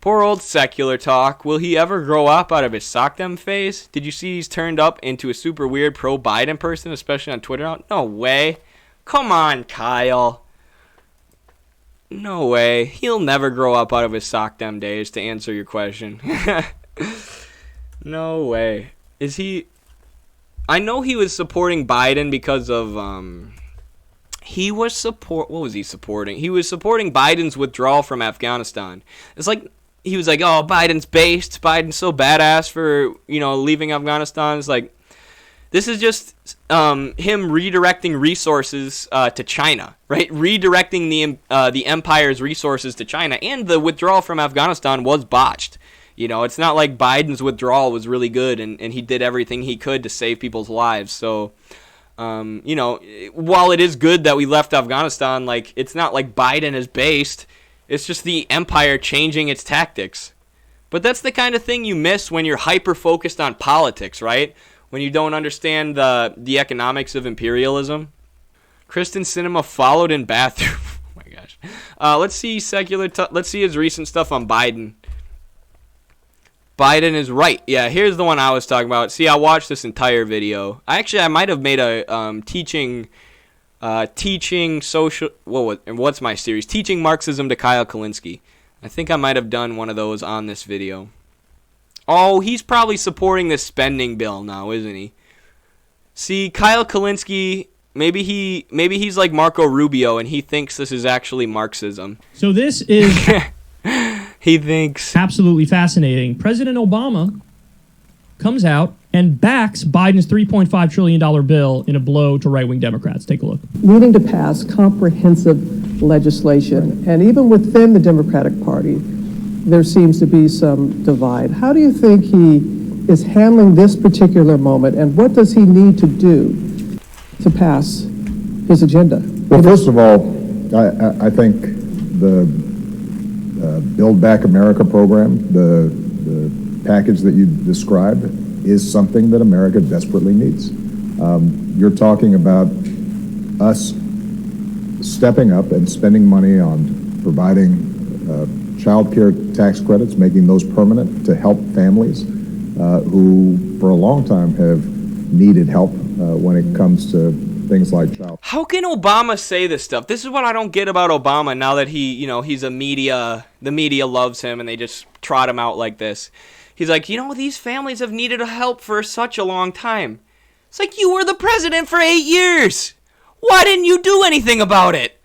Poor old secular talk. Will he ever grow up out of his sock them phase? Did you see he's turned up into a super weird pro-Biden person, especially on Twitter now? No way. Come on, Kyle. No way. He'll never grow up out of his sock them days, to answer your question. No way. Is he... I know he was supporting Biden because of... What was he supporting? He was supporting Biden's withdrawal from Afghanistan. It's like... He was like, oh, Biden's based. Biden's so badass for, leaving Afghanistan. It's like, this is just him redirecting resources to China, right? Redirecting the empire's resources to China. And the withdrawal from Afghanistan was botched. It's not like Biden's withdrawal was really good and he did everything he could to save people's lives. So, while it is good that we left Afghanistan, like, it's not like Biden is based. It's just the empire changing its tactics. But that's the kind of thing you miss when you're hyper-focused on politics, right? When you don't understand the economics of imperialism. Kristen Sinema followed in bathroom. Oh my gosh. Let's see let's see his recent stuff on Biden. Biden is right. Yeah, here's the one I was talking about. See, I watched this entire video. I might have made a teaching social, what's my series? Teaching Marxism to Kyle Kulinski. I think I might have done one of those on this video. Oh, he's probably supporting this spending bill now, isn't he? See, Kyle Kulinski, maybe he's like Marco Rubio and he thinks this is actually Marxism. So this is he thinks absolutely fascinating. President Obama comes out and backs Biden's $3.5 trillion bill in a blow to right-wing Democrats. Take a look. Needing to pass comprehensive legislation, and even within the Democratic Party, there seems to be some divide. How do you think he is handling this particular moment, and what does he need to do to pass his agenda? Well, first of all, I think the Build Back America program, the package that you described, is something that America desperately needs. You're talking about us stepping up and spending money on providing child care tax credits, making those permanent to help families who for a long time have needed help when it comes to things like child. How can Obama say this stuff? This is what I don't get about Obama now that he's the media loves him and they just trot him out like this. He's like, these families have needed help for such a long time. It's like, you were the president for 8 years. Why didn't you do anything about it?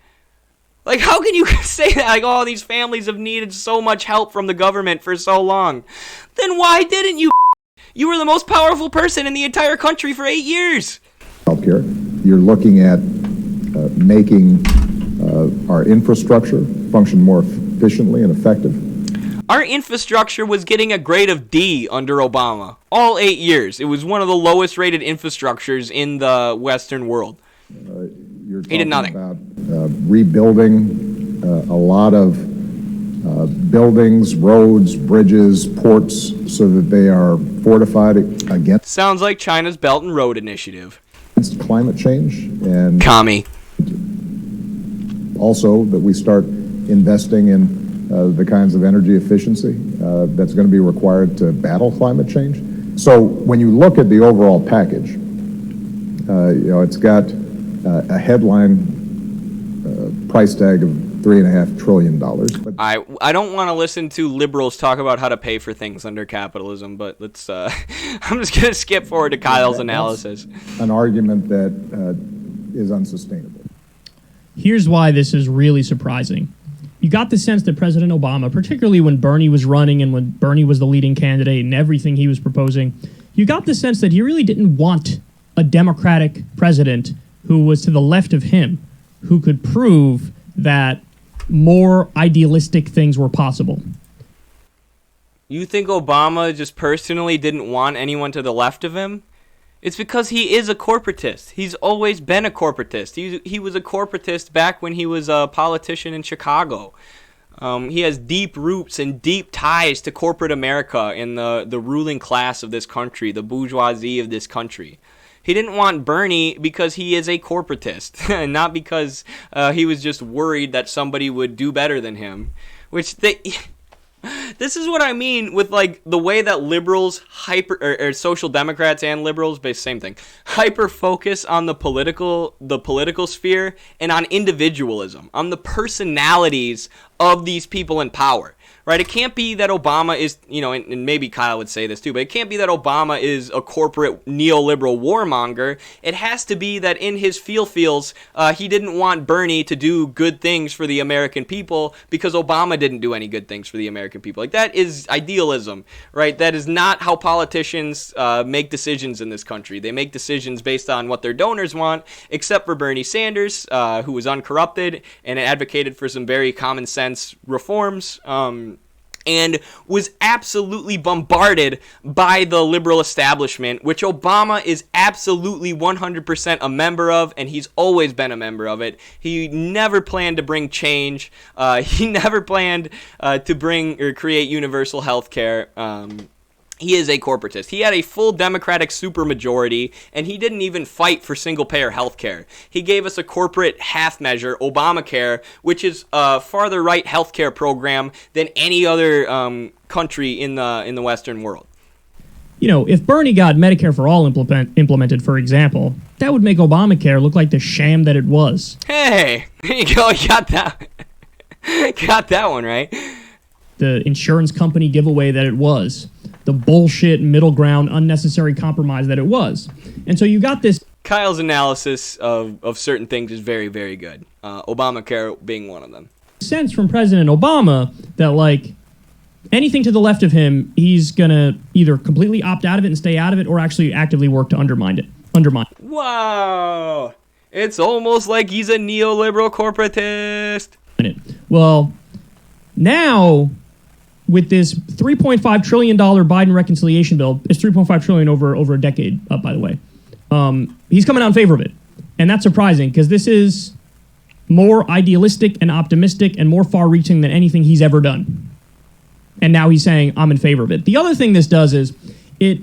Like, how can you say that? Like, oh, these families have needed so much help from the government for so long. Then why didn't you? You were the most powerful person in the entire country for 8 years. Healthcare. You're looking at making our infrastructure function more efficiently and effective. Our infrastructure was getting a grade of D under Obama. All 8 years. It was one of the lowest rated infrastructures in the Western world. You're he did nothing. About rebuilding a lot of buildings, roads, bridges, ports, so that they are fortified against... Sounds like China's Belt and Road Initiative. ...against climate change. And commie. Also, that we start investing in the kinds of energy efficiency that's going to be required to battle climate change. So when you look at the overall package, it's got a headline price tag of $3.5 trillion. But I don't want to listen to liberals talk about how to pay for things under capitalism, but let's. I'm just going to skip forward to Kyle's analysis. An argument that is unsustainable. Here's why this is really surprising. You got the sense that President Obama, particularly when Bernie was running and when Bernie was the leading candidate and everything he was proposing, you got the sense that he really didn't want a Democratic president who was to the left of him, who could prove that more idealistic things were possible. You think Obama just personally didn't want anyone to the left of him? It's because he is a corporatist. He's always been a corporatist. He was a corporatist back when he was a politician in Chicago. He has deep roots and deep ties to corporate America and the ruling class of this country, the bourgeoisie of this country. He didn't want Bernie because he is a corporatist, and not because he was just worried that somebody would do better than him. Which they... This is what I mean with like the way that liberals or social democrats and liberals, but same thing, hyper focus on the political sphere and on individualism, on the personalities of these people in power. Right? It can't be that Obama is, and maybe Kyle would say this too, but it can't be that Obama is a corporate neoliberal warmonger. It has to be that in his feels, he didn't want Bernie to do good things for the American people because Obama didn't do any good things for the American people. Like, that is idealism, right? That is not how politicians make decisions in this country. They make decisions based on what their donors want, except for Bernie Sanders, who was uncorrupted and advocated for some very common sense reforms. And was absolutely bombarded by the liberal establishment, which Obama is absolutely 100% a member of, and he's always been a member of it. He never planned to bring change. He never planned to bring or create universal health care. He is a corporatist. He had a full Democratic supermajority, and he didn't even fight for single-payer health care. He gave us a corporate half measure, Obamacare, which is a farther right health care program than any other country in the Western world. If Bernie got Medicare for All implemented, for example, that would make Obamacare look like the sham that it was. Hey, there you go. You got that. Got that one right. The insurance company giveaway that it was. The bullshit middle ground, unnecessary compromise that it was. And so you got this. Kyle's analysis of certain things is very, very good. Obamacare being one of them. Sense from President Obama that, like, anything to the left of him, he's going to either completely opt out of it and stay out of it, or actually actively work to undermine it. Wow. It's almost like he's a neoliberal corporatist. Well, now, with this $3.5 trillion Biden reconciliation bill, it's $3.5 trillion over a decade, by the way. He's coming out in favor of it. And that's surprising, because this is more idealistic and optimistic and more far-reaching than anything he's ever done. And now he's saying, I'm in favor of it. The other thing this does is it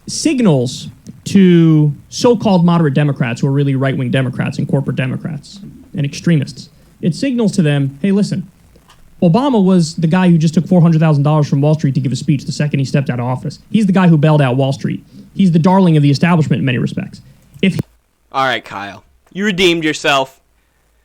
signals to so-called moderate Democrats, who are really right-wing Democrats and corporate Democrats and extremists. It signals to them, hey, listen, Obama was the guy who just took $400,000 from Wall Street to give a speech the second he stepped out of office. He's the guy who bailed out Wall Street. He's the darling of the establishment in many respects. All right, Kyle, you redeemed yourself.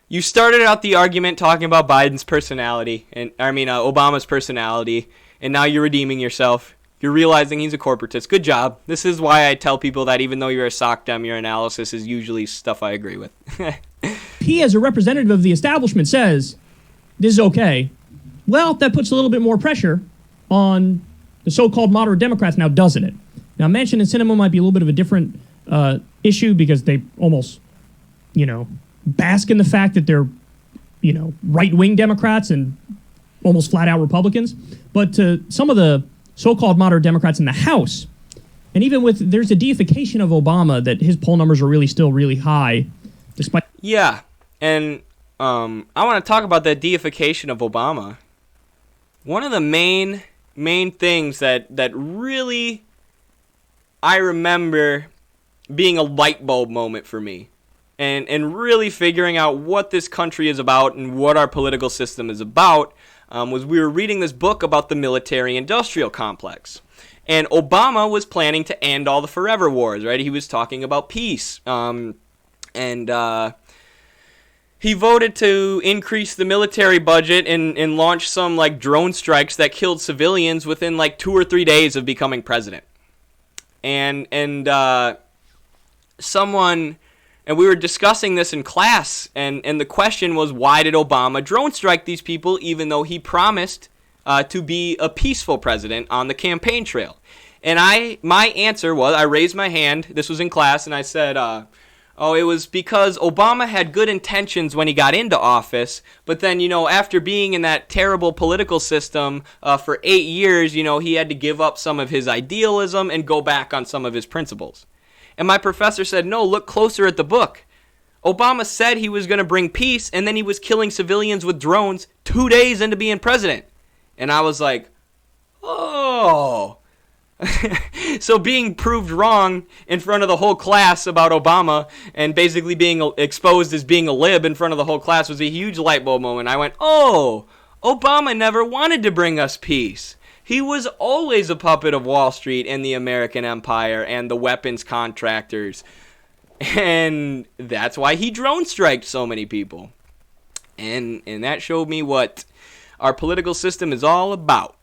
You started out the argument talking about Biden's personality, Obama's personality, and now you're redeeming yourself. You're realizing he's a corporatist. Good job. This is why I tell people that even though you're a sock dem, your analysis is usually stuff I agree with. He, as a representative of the establishment, says this is okay. Well, that puts a little bit more pressure on the so-called moderate Democrats now, doesn't it? Now, Manchin and Sinema might be a little bit of a different issue, because they almost, bask in the fact that they're, right-wing Democrats and almost flat-out Republicans. But to some of the so-called moderate Democrats in the House, and even there's a deification of Obama that his poll numbers are really still really high, despite... Yeah, and I want to talk about that deification of Obama. One of the main things that really I remember being a light bulb moment for me, and really figuring out what this country is about and what our political system is about, was we were reading this book about the military-industrial complex. And Obama was planning to end all the forever wars, right? He was talking about peace. He voted to increase the military budget and launch some like drone strikes that killed civilians within like 2 or 3 days of becoming president. And we were discussing this in class, and the question was, why did Obama drone strike these people even though he promised to be a peaceful president on the campaign trail? And my answer was, I raised my hand, this was in class, and I said, it was because Obama had good intentions when he got into office, but then, after being in that terrible political system for 8 years, he had to give up some of his idealism and go back on some of his principles. And my professor said, no, look closer at the book. Obama said he was going to bring peace, and then he was killing civilians with drones 2 days into being president. And I was like, oh. So being proved wrong in front of the whole class about Obama and basically being exposed as being a lib in front of the whole class was a huge light bulb moment. I went, oh, Obama never wanted to bring us peace. He was always a puppet of Wall Street and the American empire and the weapons contractors. And that's why he drone striked so many people. And that showed me what our political system is all about.